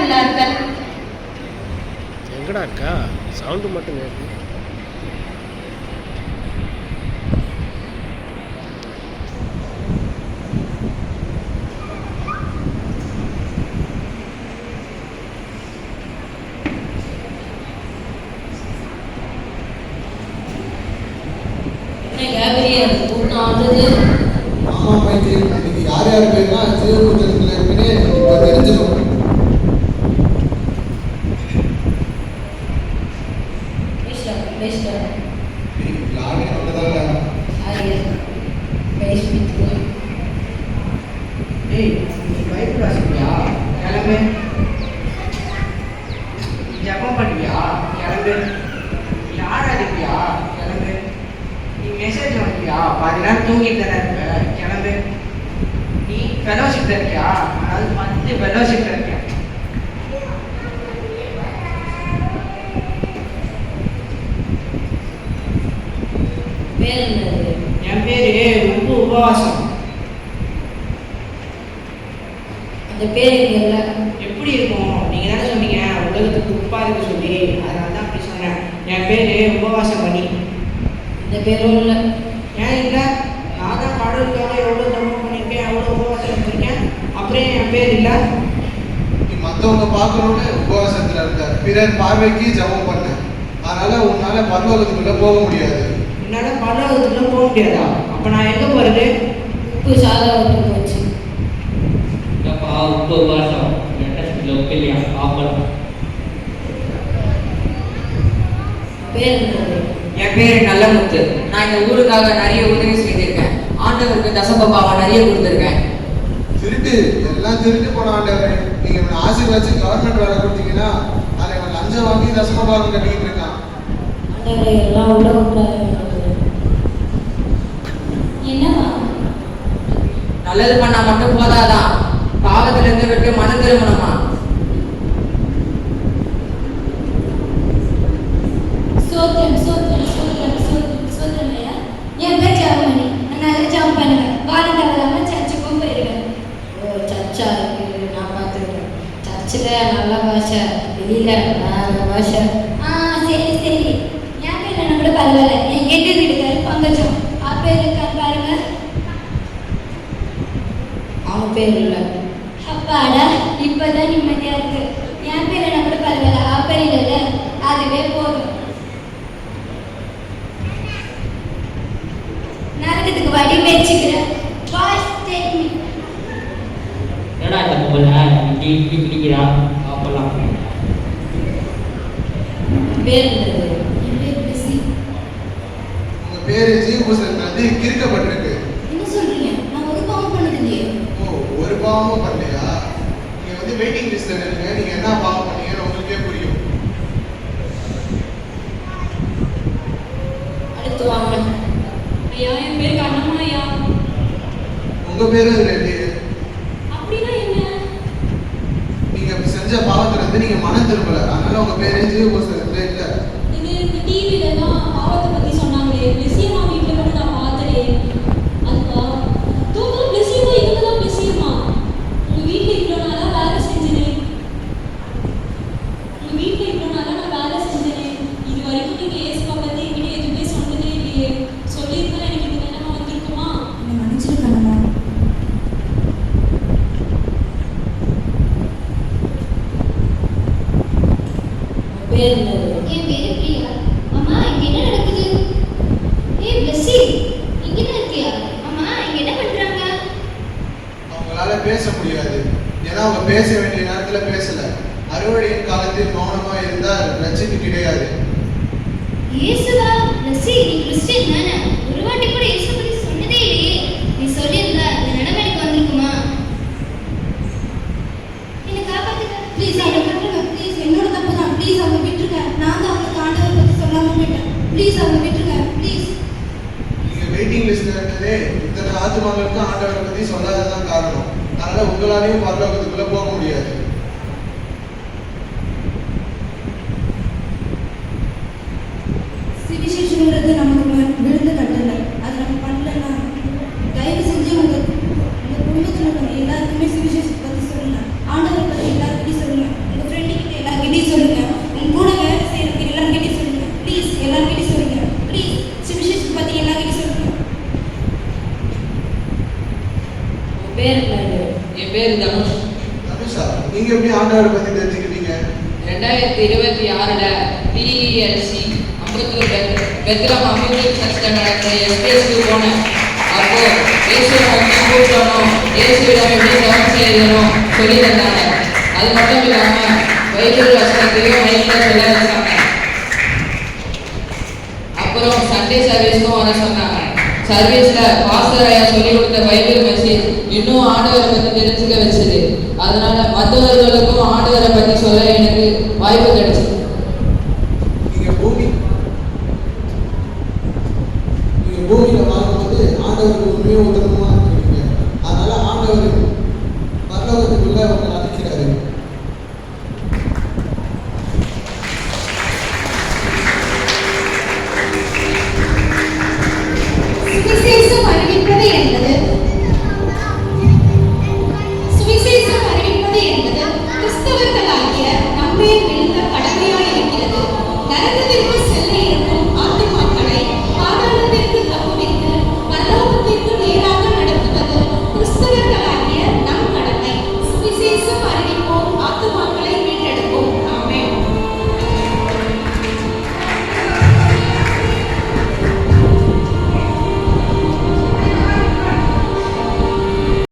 நல்லா இருக்க. எங்கடா அக்கா சவுண்டு மட்டும் கேட்கு. ஆமா மைக்கு, இன்னைக்கு யார் யார் பேருனா ஜீவபூஜனத்தில் இருக்குன்னு இப்போ தெரிஞ்சிடும். ஜபம் பண்ணுவியா? கிளம்பு. யாரா இருக்கியா? கிளம்பு. நீ மெசேஜ் வந்துவியா? பாதி நேரம் தூங்கிட்டு தானே இருப்ப. கிளம்பு. நீ ஃபெலோஷிப்ல இருக்கியா? அதாவது 10 ஃபெலோஷிப்ல இருக்கியா? என் பேரு ரொம்ப உபவாசம். அந்த பேர் எப்படி இருக்கும்? நீங்க தானே சொன்னீங்க உலகத்துக்கு உப்பா இருக்க சொல்லி, அதனால தான் அப்படி சொன்னேன். என் பேரு உபவாசம் பண்ணி. இந்த பேரும் இல்லை. ஏன் இல்லை? நான் தான் கடவுளுக்காக எவ்வளோ ஜபம் பண்ணியிருக்கேன், எவ்வளோ உபவாசம் இருந்திருக்கேன். அப்புறம் என் பேர் இல்லை. நீ மற்றவங்க பார்க்கணுன்னு உபவாசத்தில் இருந்த, பிறர் பார்வைக்கு ஜபம் பண்ண, அதனால உன்னால பரலோகத்துக்குள்ள போக முடியாது. என்னால் பரலோகத்துக்குள்ள போக முடியாதா? அப்போ நான் எங்கே போகிறது? உப்பு சாதம் போச்சு. உபவாசம் உப்பு இல்லையா? ஆப்பலாம். பேர் என் பேரு நல்லமுத்து. நான் இந்த ஊருக்காக நிறைய உதவி செய்திருக்கேன். ஆண்டவருக்கு தசமபாவா நிறைய கொடுத்துருக்கேன். திருட்டு எல்லாம் திருட்டு போன ஆண்டவரே, நீங்க இவனை ஆசீர்வதிச்சு கவர்மெண்ட் வேலை கொடுத்தீங்கன்னா அதை இவன் லஞ்சம் வாங்கி தசமபாகம் கட்டிக்கிட்டு இருக்கான். ஆண்டவரை எல்லாம் உள்ள என்னவா? நல்லது பண்ணா மட்டும் போதாதான், பாவத்துல இருந்து விட்டு மனம் திரும்பணுமா? சோத்திரம் சோத்திரம் சோத்திரம் சோத்திரம் சோத்திரம் இல்லையா? என் பேர் ஜாமணி. நான் ஜாம் பண்ணுவேன். வாரம் தவறாம சர்ச்சுக்கும் போயிடுவேன். ஓ, சர்ச்சா இருக்கு, நான் பார்த்துருக்கேன். சர்ச்சில் நல்ல பாஷை, வெளியில வேற பாஷை. சரி சரி. என் பேர் என்ன கூட பரவாயில்ல. என் எட்டு வீட்டுக்காரு பங்கஜம். பேர் இருக்கான்னு பாருங்க. அவன் பேர் இல்லை. அப்பாடா, இப்பதான் நிம்மதியா இருக்கு. என் பேர் என்ன கூட பரவாயில்ல. பேர் இல்லை, அதுவே போதும். நரகத்துக்கு வடி வச்சுக்கிறேன். என்னடா இந்த பொம்பளை இப்படி இப்படி பிடிக்கிறா? ஆப்பலாம். பேர் உங்க பேரு ஜீவபூஷன் வந்து கிறுக்கப்பட்டிருக்கு. என்ன சொல்றீங்க? நான் ஒரு பாவம் பண்ணது இல்லையே. ஓ, ஒரு பாவமும் பண்ணலையா? நீங்க வந்து வெயிட்டிங் லிஸ்ட்ல இருங்க. நீங்க என்ன பாவம் பண்ணீங்கன்னு உங்களுக்கே புரியும். அடுத்து வாங்க. ஐயா, என் பேர் கண்ணம்மா ஐயா. உங்க பேரு ரெட்டி. அப்படின்னா என்ன? நீங்க செஞ்ச பாவத்துல இருந்து நீங்க மனம் திரும்பல, அதனால உங்க பேரு ஜீவபூஷன் இல்லை. இது இந்த டிவில எல்லாம் பாவத்தை பத்தி சொன்னாங்களே. மெஸ்ஸியமா வீட்டுல வந்து நான் பார்த்தே. அதுவா தூக்குற மெஸ்ஸியமா இதுதான் மெஸ்ஸியமா. உங்க வீட்டுல இவ்வளவு நாளா வேலை செஞ்சேனே. உங்க வீட்டுல இவ்வளவு நாளா நான் வேலை செஞ்சேனே. இது வரைக்கும் நீங்க ஏசுமா பத்தி என்கிட்ட எதுவுமே சொன்னதே இல்லையே. சொல்லியிருந்தா எனக்கு இந்த நிலைமை வந்திருக்குமா? என்ன மன்னிச்சிருக்கணுமா? பேர் என் பேரு பிரியா. அம்மா, இங்க என்ன நடக்குது? ஏய் பிளஸி, இங்க என்ன இருக்கியா? அம்மா, இங்க என்ன பண்றாங்க? அவங்களால பேச முடியாது, ஏன்னா அவங்க பேச வேண்டிய நேரத்துல பேசல. அறுவடையின் காலத்தில் மௌனமா இருந்தால் ரட்சிப்பு கிடையாது. இயேசுவா? பிளஸி, நீ கிறிஸ்டியன் தானே? ஒரு வாட்டி கூட இயேசு பத்தி சொன்னதே இல்லையே. நீ சொல்லியிருந்தா இந்த நிலைமை எனக்கு வந்திருக்குமா? என்ன காப்பாத்துங்க ப்ளீஸ். அவனை விட்டுருங்க ப்ளீஸ். என்னோட தப்பு தான். ப்ளீஸ் அவனை விட்டுருங்க. நான் தான் அவனுக்கு ஆண்டவரை பற்றி சொல்லாம போயிட்டேன். ப்ளீஸ் அவனை விட்டுருங்க ப்ளீஸ். நீங்க வெயிட்டிங் லிஸ்ட்ல இருக்கிறதே இத்தனை ஆத்துமாக்களுக்கு ஆண்டவரை பத்தி சொல்லாததான் காரணம். அதனால உங்களாலையும் பரலோகத்துக்குள்ள போக முடியாது. சிவிசேஷன்ன்றது நமக்கு விழுந்த கட்டளை. அது நம்ம பண்ணலன்னா தயவு செஞ்சு உங்க குடும்பத்தில் உள்ளவங்க எல்லாருக்குமே சிவிசேஷத்தை பற்றி சொல்லுங்க. ஆண்டவரை பற்றி எல்லாருக்கிட்டையும் சொல்லுங்க. உங்க பேர் என்னது? என் பேர் தனுஷ். தனுஷா, நீங்க எப்படி ஆண்டவரை பத்தி தெரிஞ்சுக்கிட்டீங்க? 2026 TELC அம்பத்தூர் பெத்லஹேம் அம்யூனிட்டி சர்ச்ல நடக்கிற எஸ்பிஎஸ்க்கு போனேன். அப்போ இயேசுவை பற்றி கூப்பிடணும், இயேசுவிடம் எப்படி ஜெபம் செய்யணும் சொல்லி தந்தாங்க. அது மட்டும் இல்லாம பைபிள் வசனத்தையும் மைக்கில் சொல்ல வச்சாங்க. அப்புறம் சண்டே சர்வீஸ்க்கும் வர சொன்னாங்க. சர்வீஸ்ல பாஸ்டர் ஐயா சொல்லி கொடுத்த பைபிள் மெசேஜ் இன்னும் ஆண்டவரை பத்தி தெரிஞ்சுக்க வச்சது. அதனால மற்றவர்களுக்கும் ஆண்டவரை பத்தி சொல்ல எனக்கு வாய்ப்பு கிடைச்சது. நீங்க பூமியில வாழும்போது ஆண்டவருக்கு உண்மையும் உத்தரமா